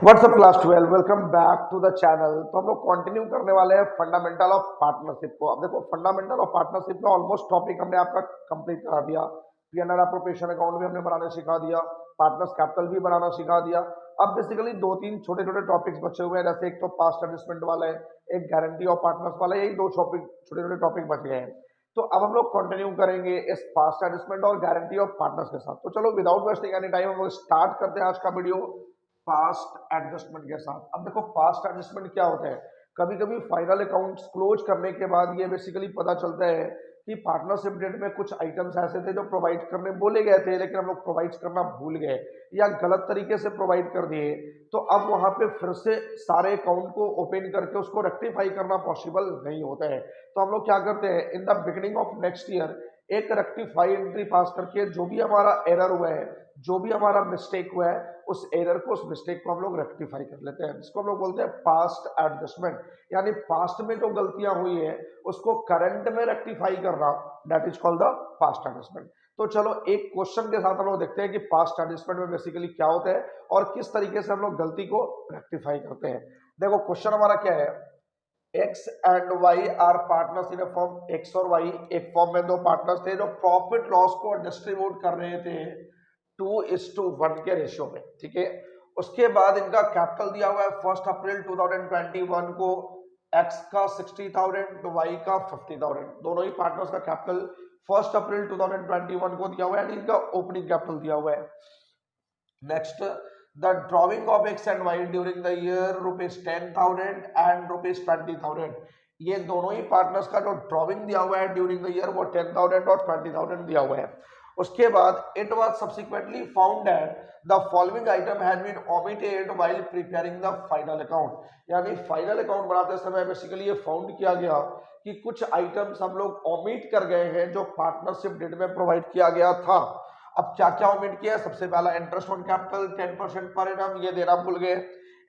WhatsApp class 12 welcome back to the channel. तो हम लोग कंटिन्यू करने वाले हैं फंडामेंटल ऑफ पार्टनरशिप को। अब देखो फंडामेंटल ऑफ पार्टनरशिप का ऑलमोस्ट टॉपिक हमने आपका कंप्लीट करा दिया। पीएनआर अप्रोप्रिएशन अकाउंट भी हमने बनाना सिखा दिया, पार्टनर्स कैपिटल भी बनाना सिखा दिया। अब बेसिकली दो तीन छोटे छोटे टॉपिक्स बचे हुए हैं, जैसे एक तो पास्ट एडजस्टमेंट वाला है, एक गारंटी ऑफ पार्टनर्स वाला है। यही दो टॉपिक छोटे छोटे टॉपिक बच गए हैं। तो अब हम लोग कंटिन्यू करेंगे इस पास्ट एडजस्टमेंट और गारंटी ऑफ पार्टनर्स के साथ। तो चलो विदाउट वेस्टिंग एनी टाइम हम लोग स्टार्ट करते हैं आज का वीडियो पास्ट एडजस्टमेंट के साथ। अब देखो पास्ट एडजस्टमेंट क्या होता है, कभी कभी फाइनल अकाउंट्स क्लोज करने के बाद ये बेसिकली पता चलता है कि पार्टनरशिप डेट में कुछ आइटम्स ऐसे थे जो प्रोवाइड करने बोले गए थे, लेकिन हम लोग प्रोवाइड करना भूल गए या गलत तरीके से प्रोवाइड कर दिए। तो अब वहां पे फिर से सारे अकाउंट को ओपन करके उसको रेक्टिफाई करना पॉसिबल नहीं होता है। तो हम लोग क्या करते हैं, in the beginning of next year एक रेक्टिफाई एंट्री पास करके जो भी हमारा एरर हुआ है, जो भी हमारा मिस्टेक हुआ है, उस एरर को, उस मिस्टेक को हम लोग रेक्टिफाई कर लेते हैं, जिसको हम लोग बोलते हैं पास्ट एडजस्टमेंट। यानी पास्ट में जो गलतियां हुई है उसको करंट में रेक्टिफाई करना, that is called the past adjustment. तो चलो एक क्वेश्चन के साथ हम लोग देखते हैं कि पास्ट एडजस्टमेंट में बेसिकली क्या होता है और किस तरीके से हम लोग गलती को रेक्टिफाई करते हैं। देखो क्वेश्चन हमारा क्या है, X and Y are partners in firm. X और वाई एक फॉर्म में दो पार्टनर्स थे जो प्रॉफिट लॉस को डिस्ट्रीब्यूट कर रहे थे 2:1 के रेशियो में, ठीक है। उसके बाद इनका कैपिटल दिया हुआ है 1 अप्रैल 2021 को, एक्स का 60,000 वाई का 50,000। दोनों ही पार्टनर्स का कैपिटल 1 अप्रैल 2021 को दिया हुआ है, यानी इनका ओपनिंग कैपिटल दिया हुआ है। Next, the drawing of x and y during the year ₹10,000 and ₹20,000। ये दोनों ही पार्टनर्स का जो ड्रॉइंग दिया हुआ है ड्यूरिंग द ईयर वो 10,000 और 20,000 दिया हुआ है। उसके बाद it was subsequently found that the following item had been omitted while preparing the final account. यानी फाइनल अकाउंट बनाते समय बेसिकली ये फाउंड किया गया कि कुछ आइटम्स हम लोग ओमिट कर गए हैं जो पार्टनरशिप डेट में प्रोवाइड किया गया था। अब क्या क्या ओमिट किया, सबसे पहला interest on capital 10% per annum, ये देना भूल गए।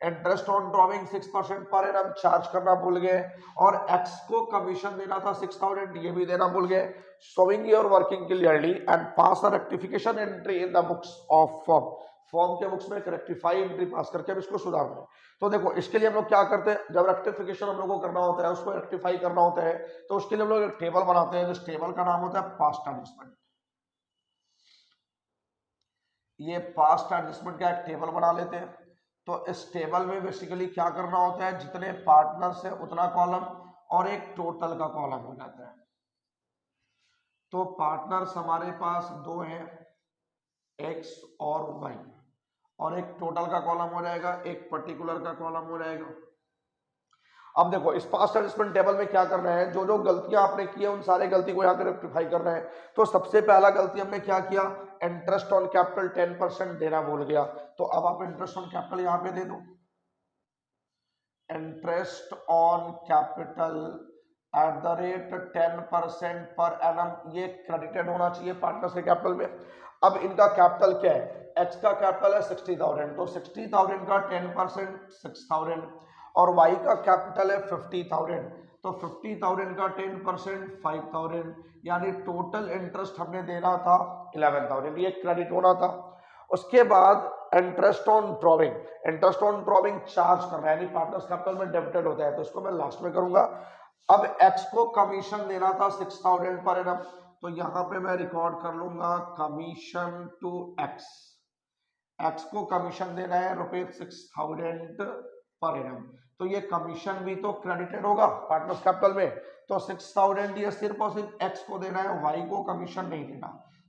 Interest on drawing 6% per annum charge करना भूल गए, और एक्स को कमीशन देना था 6,000, ये भी देना भूल गए। Showing your working clearly and pass a rectification entry in the books of form. Form के बुक्स में एक रेक्टिफाई एंट्री पास करके अब इसको सुधारना है। तो देखो इसके लिए हम लोग क्या करते हैं, जब रेक्टिफिकेशन हम लोग को करना होता है, उसको रेक्टिफाई करना होता है, तो उसके लिए हम लोग एक टेबल बनाते हैं, जिस टेबल का नाम होता है पास्ट एडजस्टमेंट। ये पास्ट एडजस्टमेंट का एक टेबल बना लेते हैं। तो इस टेबल में बेसिकली क्या करना होता है, जितने पार्टनर्स है उतना कॉलम और एक टोटल का कॉलम हो जाता है। तो पार्टनर्स हमारे पास दो हैं, एक्स और वाई, और एक टोटल का कॉलम हो जाएगा, एक पर्टिकुलर का कॉलम हो जाएगा। अब देखो इस पास्ट एडजस्टमेंट टेबल में क्या करना है, जो जो गलतियां आपने की है उन सारे गलती को यहाँ पे रेक्टिफाई करना है। तो सबसे पहला गलती हमने क्या किया, इंटरेस्ट ऑन कैपिटल 10% देना भूल गया। तो अब आप इंटरेस्ट ऑन कैपिटल यहाँ पे दे दो, interest on capital at the rate 10% per annum, ये क्रेडिटेड होना चाहिए पार्टनर्स के कैपिटल में। अब इनका कैपिटल क्या है, एक्स का कैपिटल है 60,000, तो 60,000 का 10% 6,000, और y का कैपिटल है 50,000, तो 50,000 का 10% 5,000, यानी टोटल इंटरेस्ट हमने देना था 11,000, ये क्रेडिट होना था। उसके बाद interest on drawing, interest on drawing charge करना है, यानी पार्टनर्स कैपिटल में डेबिटेड होता है, तो इसको मैं लास्ट में करूंगा। अब एक्स को कमीशन देना था 6,000 पर एनम, तो यहां पे मैं रिकॉर्ड कर लूंगा कमीशन टू एक्स। एक्स को कमीशन देना है ₹6,000 पर एनम, तो ये कमीशन भी तो क्रेडिटेड होगा पार्टनर्स कैपिटल में। तो 6,000 ये सिर्फ और सिर्फ एक्स को देना है, वाई को कमीशन नहीं देना।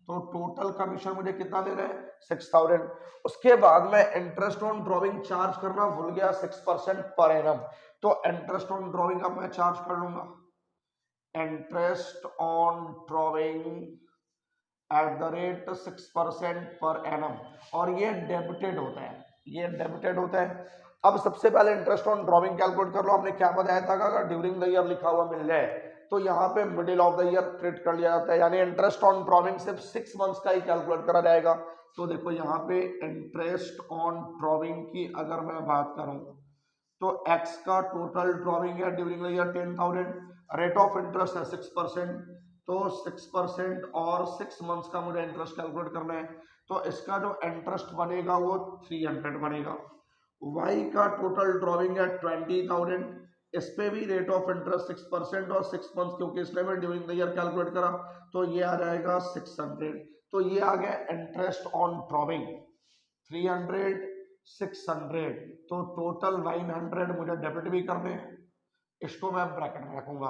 तो टोटल कमीशन मुझे कितना देना है, 6,000। उसके बाद मैं इंटरेस्ट ऑन ड्रॉइंग चार्ज करना भूल गया 6% पर एनम, तो इंटरेस्ट ऑन ड्रॉइंग अब मैं चार्ज कर लूंगा, interest on drawing at the rate 6% per annum, और ये डेबिटेड होता है, ये डेबिटेड होता है। अब सबसे पहले इंटरेस्ट ऑन ड्रॉइंग कैलकुलेट कर लो। हमने क्या बताया था, अगर ड्यूरिंग द ईयर लिखा हुआ मिल जाए तो यहाँ पे middle of the year treat कर लिया जाता है, यानी इंटरेस्ट ऑन ड्रॉइंग सिर्फ 6 मंथ्स का ही कैलकुलेट करा जाएगा। तो देखो यहाँ पे इंटरेस्ट ऑन ड्रॉइंग की अगर मैं बात करूं तो एक्स का टोटल ड्रॉइंग है during the year 10,000, rate of interest है 6%, तो 6% और 6 मंथ्स का मुझे इंटरेस्ट कैलकुलेट करना है। तो इसका जो इंटरेस्ट बनेगा वो 300 बनेगा। वाई का टोटल ड्रॉइंग है 20,000, इस पे भी रेट ऑफ इंटरेस्ट 6% और 6 मंथ, क्योंकि इसने मैं ड्यूरिंग द ईयर कैलकुलेट करा तो ये आ जाएगा 600। तो ये आ गया इंटरेस्ट ऑन ड्रॉइंग 300 600, तो टोटल 900 मुझे डेबिट भी करने हैं, इसको मैं ब्रैकेट में रखूंगा।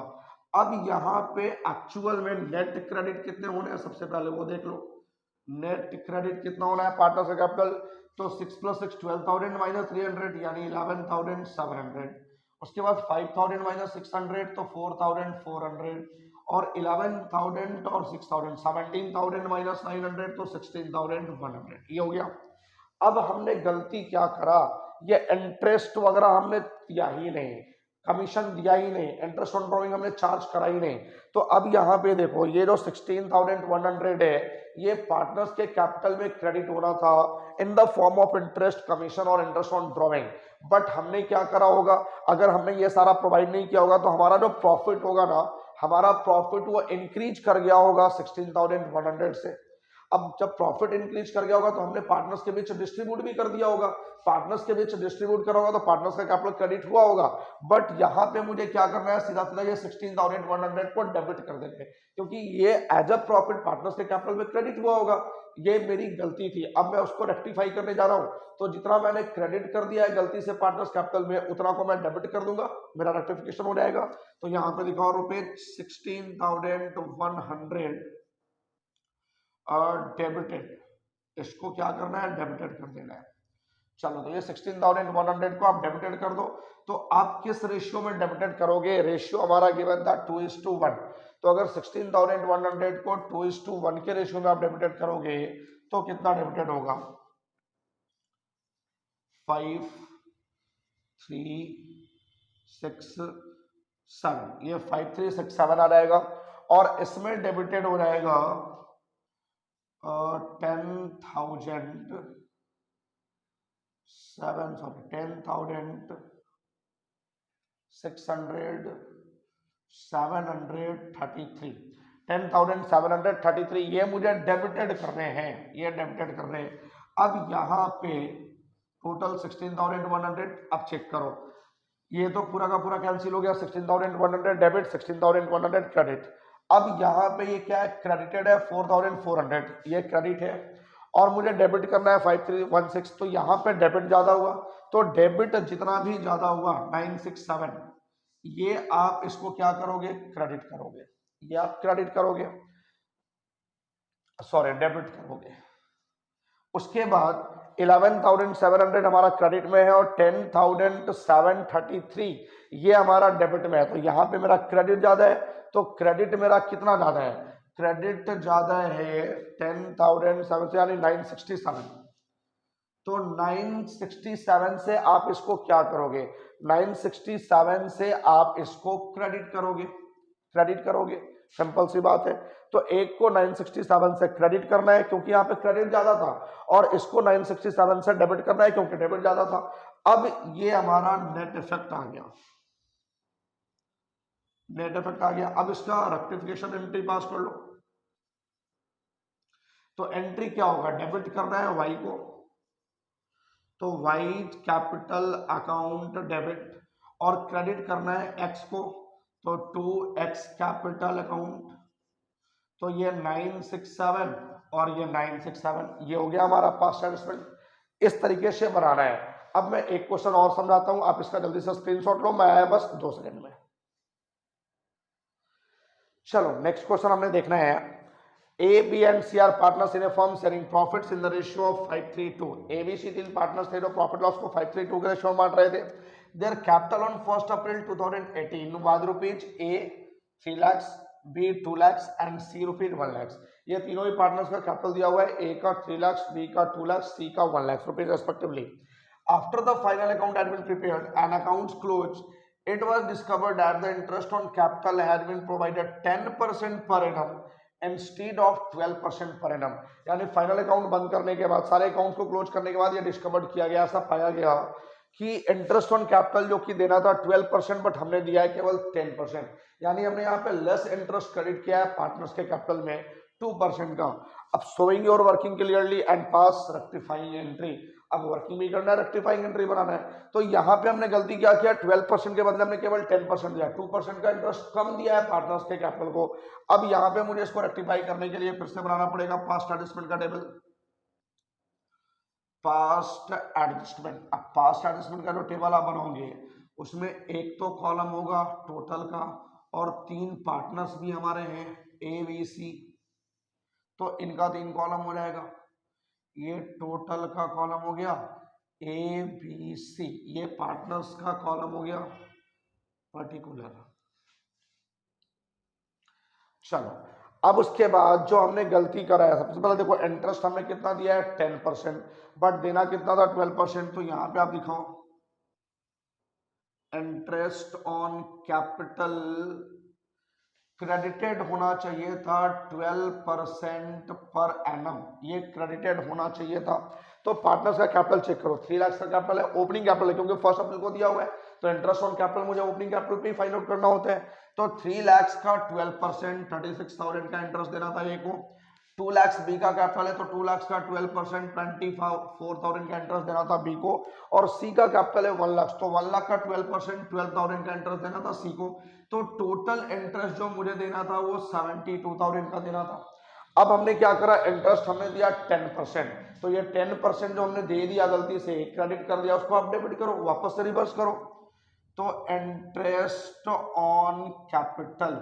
अब यहाँ पे एक्चुअल में नेट क्रेडिट कितने होने हैं सबसे पहले वो देख लो। नेट क्रेडिट कितना होना है पार्टनर्स कैपिटल, तो 6 + 6 12,000 माइनस 300 यानी 11,700। उसके बाद 5,000 माइनस 600 तो 4,400, और 11,000 और 6,000 17,000 माइनस 900 तो 16,100, ये हो गया। अब हमने गलती क्या करा, ये इंटरेस्ट वगैरह हमने दिया ही नहीं, कमीशन दिया ही नहीं, इंटरेस्ट ऑन ड्रॉइंग हमने चार्ज करा ही नहीं। तो अब यहाँ पे देखो ये जो 16,100 है ये पार्टनर्स के कैपिटल में क्रेडिट होना था in the form of interest commission और इंटरेस्ट ऑन ड्रॉइंग, बट हमने क्या करा होगा, अगर हमने ये सारा प्रोवाइड नहीं किया होगा तो हमारा जो प्रॉफिट होगा ना, हमारा प्रॉफिट वो इंक्रीज कर गया होगा 16,100 से। अब जब प्रॉफिट इंक्रीज कर गया होगा तो हमने पार्टनर्स के बीच डिस्ट्रीब्यूट भी कर दिया होगा, पार्टनर्स के बीच डिस्ट्रीब्यूट करा होगा तो पार्टनर्स का कैपिटल क्रेडिट हुआ होगा। बट यहाँ पे मुझे क्या करना है, सीधा सीधा ये 16,100 को डेबिट कर देंगे, क्योंकि ये एज अ प्रॉफिट पार्टनर्स के कैपिटल में क्रेडिट हुआ होगा। ये मेरी गलती थी, अब मैं उसको रेक्टिफाई करने जा रहा हूँ। तो जितना मैंने क्रेडिट कर दिया है गलती से पार्टनर्स कैपिटल में, उतना को मैं डेबिट कर दूंगा, मेरा रेक्टिफिकेशन हो जाएगा। तो यहाँ पे दिखाओ रुपीज 16,100 डेबिटेड, इसको क्या करना है, डेबिटेड कर देना है। चलो तो ये 16,100 को आप डेबिटेड कर दो। तो आप किस रेशियो में डेबिटेड करोगे, रेशियो हमारा गिवन था 2:1। तो अगर 16,100 को 2:1 के रेशियो में आप डेबिटेड करोगे तो कितना डेबिटेड होगा, 5 3 6 7, ये 5 3 6 7 आ जाएगा। और इसमें डेबिटेड हो जाएगा 10,733 ये मुझे डेबिटेड करने हैं, ये डेबिटेड करने हैं। अब यहाँ पे टोटल 16,100, अब चेक करो ये तो पूरा का पूरा कैंसिल हो गया, 16,100 डेबिट 16,100 क्रेडिट। अब यहाँ पे ये क्या है, क्रेडिटेड है 4,400, ये क्रेडिट है, और मुझे डेबिट करना है 5,316, तो यहाँ पे डेबिट ज्यादा हुआ, तो डेबिट जितना भी ज्यादा हुआ 967, ये आप इसको क्या करोगे, क्रेडिट करोगे, ये आप क्रेडिट करोगे, सॉरी डेबिट करोगे। उसके बाद 11,700 हमारा क्रेडिट में है और 10,733 ये हमारा डेबिट में है। तो यहाँ पे मेरा क्रेडिट ज्यादा है, तो क्रेडिट मेरा कितना ज्यादा है, क्रेडिट ज्यादा है 10,700 यानी 967। तो 967 से आप इसको क्या करोगे, 967 से आप इसको क्रेडिट करोगे, क्रेडिट करोगे, सिंपल सी बात है। तो एक को 967 से क्रेडिट करना है क्योंकि यहाँ पे क्रेडिट ज्यादा था, और इसको 967 से डेबिट करना है क्योंकि डेबिट ज्यादा था। अब ये हमारा नेट इफेक्ट आ गया, नेट इफेक्ट आ गया। अब इसका रेक्टिफिकेशन एंट्री पास कर लो। तो एंट्री क्या होगा, डेबिट करना है वाई को, तो वाई कैपिटल अकाउंट डेबिट, और क्रेडिट करना है एक्स को, तो 2x कैपिटल अकाउंट। तो ये 967 और ये 967, ये हो गया हमारा पास्ट इन्वेस्टमेंट। इस तरीके से बनाना है। अब मैं एक क्वेश्चन और समझाता हूं, आप इसका जल्दी से स्क्रीनशॉट लो, मैं आया बस 2 सेकंड में। चलो नेक्स्ट क्वेश्चन हमने देखना है, A B and C are partners in a firm sharing profits in the ratio of 5:3:2। A B C 3 partners थे जो प्रॉफिट लॉस को 5:3:2 के रेशियो में बांट रहे थे। Their capital on 1 April 2018 was rupees A 3 lakh, B 2 lakh and C rupees 1 lakh. ये तीनों ही पार्टनर्स का कैपिटल दिया हुआ है, ए का 3 लाख, बी का 2 लाख, सी का 1 lakh rupees respectively. After the final account had been prepared and accounts closed, it was discovered that the interest on capital had been provided 10% per annum instead of 12% per annum। यानी final account बंद करने के बाद, सारे account को close करने के बाद ये डिस्कवर्ड किया गया, ऐसा पाया गया कि इंटरेस्ट ऑन कैपिटल जो कि देना था 12%, बट हमने दिया है केवल 10%। यानी हमने यहाँ पे लेस इंटरेस्ट क्रेडिट किया है पार्टनर्स के कैपिटल में 2% का। अब showing your working clearly and pass rectifying entry. अब वर्किंग भी करना है, रेक्टिफाइंग एंट्री बनाना है। तो यहाँ पे हमने गलती क्या किया, 12% के बदले हमने केवल 10% दिया, 2% का इंटरेस्ट कम दिया है पार्टनर्स के कैपिटल को। अब यहाँ पे मुझे इसको रेक्टिफाई करने के लिए फिर से बनाना पड़ेगा पास्ट एडजस्टमेंट का टेबल, पास्ट एडजस्टमेंट। अब पास्ट एडजस्टमेंट का जो टेबल आप बनाओगे उसमें एक तो कॉलम होगा टोटल का और 3 पार्टनर्स भी हमारे हैं ए बी सी, तो इनका 3 कॉलम हो जाएगा। ये टोटल का कॉलम हो गया ए बी सी, ये पार्टनर्स का कॉलम हो गया पर्टिकुलर। चलो अब उसके बाद जो हमने गलती करा है, सबसे पहले देखो इंटरेस्ट हमने कितना दिया है 10%, बट देना कितना था 12%। तो यहां पे आप दिखाओ इंटरेस्ट ऑन कैपिटल क्रेडिटेड होना चाहिए था 12% पर एनम, ये क्रेडिटेड होना चाहिए था। तो पार्टनर्स का कैपिटल चेक करो, 3 लाख का कैपिटल है, ओपनिंग कैपिटल है क्योंकि फर्स्ट अप्रैल को दिया हुआ है, तो इंटरेस्ट ऑन कैपिटल मुझे ओपनिंग कैपिटल पे ही फाइंड आउट करना होता है। तो 3 लाख का 12% 36,000 का इंटरेस्ट देना था ए को। 2 लाख बी का कैपिटल है तो 2 लाख का 12% 24,000 का इंटरेस्ट देना था बी को, और सी का कैपिटल है 1 लाख, तो 1 लाख का 12% 12,000 का इंटरेस्ट देना था सी को। तो टोटल इंटरेस्ट जो मुझे देना था वो 72,000 का देना था। अब हमने क्या करा, इंटरेस्ट हमने दिया 10%, तो ये 10% जो हमने दे दिया गलती से क्रेडिट कर दिया, उसको आप डेबिट करो, वापस से रिवर्स करो। तो interest on capital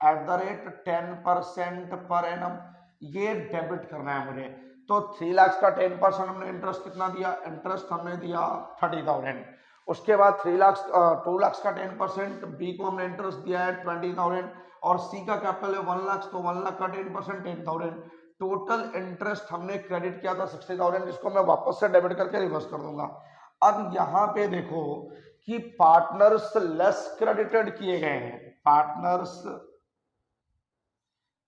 at the rate 10% per annum, ये डेबिट करना है मुझे। तो 3 लाख का 10% हमने इंटरेस्ट कितना दिया, इंटरेस्ट हमने दिया 30,000। उसके बाद 2 लाख का 10% बी को हमने इंटरेस्ट दिया है 20,000, और सी का कैपिटल है 1 लाख, तो 1 लाख का 10% 10,000। टोटल इंटरेस्ट हमने क्रेडिट किया था 60,000, जिसको मैं वापस से डेबिट करके रिवर्स कर दूंगा। अब यहाँ पे देखो कि पार्टनर्स लेस क्रेडिटेड किए गए हैं, पार्टनर्स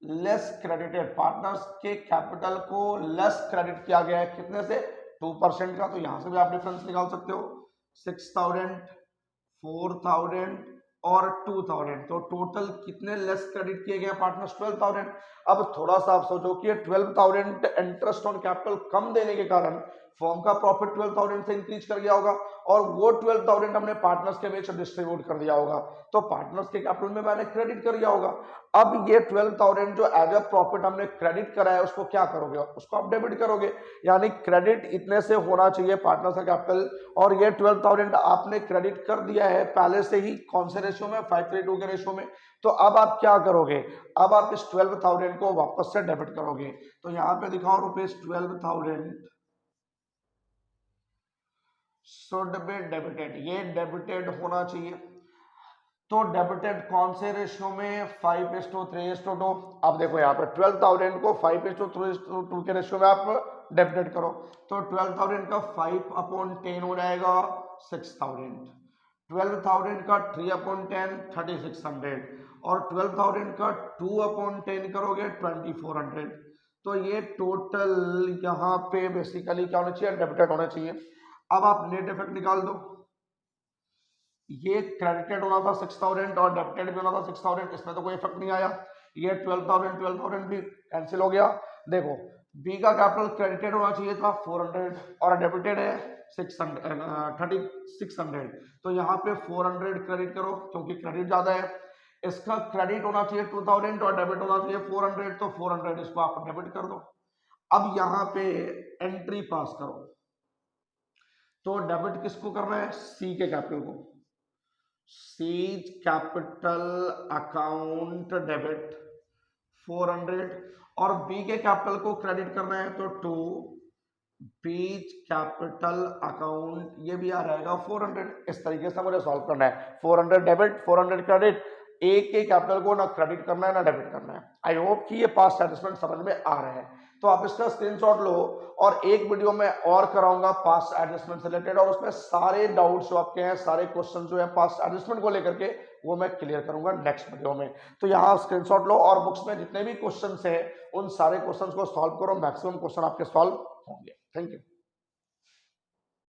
लेस क्रेडिटेड, पार्टनर्स के कैपिटल को लेस क्रेडिट किया गया है, कितने से 2% का। तो यहां से भी आप डिफरेंस निकाल सकते हो, 6,000, 4,000 और 2,000, तो टोटल कितने लेस क्रेडिट किए गए पार्टनर्स 12,000। अब थोड़ा सा आप सोचो कि 12,000 इंटरेस्ट ऑन कैपिटल कम देने के कारण फर्म का प्रॉफिट 12,000 से इंक्रीज कर गया होगा, और वो 12,000 हमने पार्टनर्स के बीच डिस्ट्रीब्यूट कर दिया होगा, तो पार्टनर्स के कैपिटल में मैंने क्रेडिट कर दिया होगा। अब ये 12,000 जो एज अ प्रॉफिट हमने क्रेडिट करा है, उसको क्या करोगे, उसको आप डेबिट करोगे, यानी क्रेडिट इतने से होना चाहिए पार्टनर्स का कैपिटल, और ये 12,000 आपने क्रेडिट कर दिया है पहले से ही, कौन से रेशियो में, 5:2 के रेशियो में। तो अब आप क्या करोगे, अब आप इस 12,000 को वापस से डेबिट करोगे। तो यहां पे दिखाओ ₹12,000 शुड बी डेबिटेड, ये डेबिटेड होना चाहिए। तो डेबिटेड कौन से रेशियो में, 5:3:2। अब देखो यहाँ पे 12,000 को 5:3:2 के रेशियो में आप डेबिटेड करो, तो 12,000 का 5/10 हो जाएगा 6,000, 12,000 का 3/10 3,600, और 12,000 का 2/10 करोगे 2,400। तो ये टोटल यहाँ पे बेसिकली क्या होना चाहिए, डेबिटेड होना चाहिए। अब आप नेट इफेक्ट निकाल दो, ये क्रेडिटेड होना था 6,000 और डेबिटेड भी होना था 6,000, इसमें तो कोई इफेक्ट नहीं आया। ये 12,000 भी कैंसिल हो गया। देखो बी का कैपिटल क्रेडिटेड होना चाहिए था 400 और डेबिटेड है 3600, तो यहाँ पे 400 क्रेडिट करो क्योंकि क्रेडिट ज्यादा है। इसका क्रेडिट होना चाहिए 2,000 और डेबिट होना चाहिए 400, तो 400 इसको आप डेबिट कर दो। अब यहाँ पे एंट्री पास करो, तो डेबिट किसको करना है, सी के कैपिटल को, सीज कैपिटल अकाउंट डेबिट 400, और बी के कैपिटल को क्रेडिट करना है तो 2 बीच कैपिटल अकाउंट, ये भी आ रहेगा 400। इस तरीके से मुझे सॉल्व करना है, 400 डेबिट 400 क्रेडिट, एक के कैपिटल को ना क्रेडिट करना है ना डेबिट करना है। आई होप कि ये पास्ट एडजस्टमेंट समझ में आ रहे हैं। तो आप इसका स्क्रीनशॉट लो, और एक वीडियो में और कराऊंगा पास्ट एडजस्टमेंट से रिलेटेड, और उसमें सारे डाउट्स जो आपके हैं, सारे क्वेश्चन जो है पास्ट एडजस्टमेंट को लेकर के, वो मैं क्लियर करूंगा नेक्स्ट वीडियो में। तो यहाँ स्क्रीनशॉट लो और बुक्स में जितने भी क्वेश्चन हैं उन सारे क्वेश्चन को सॉल्व करो, मैक्सिमम क्वेश्चन आपके सॉल्व होंगे। Thank you.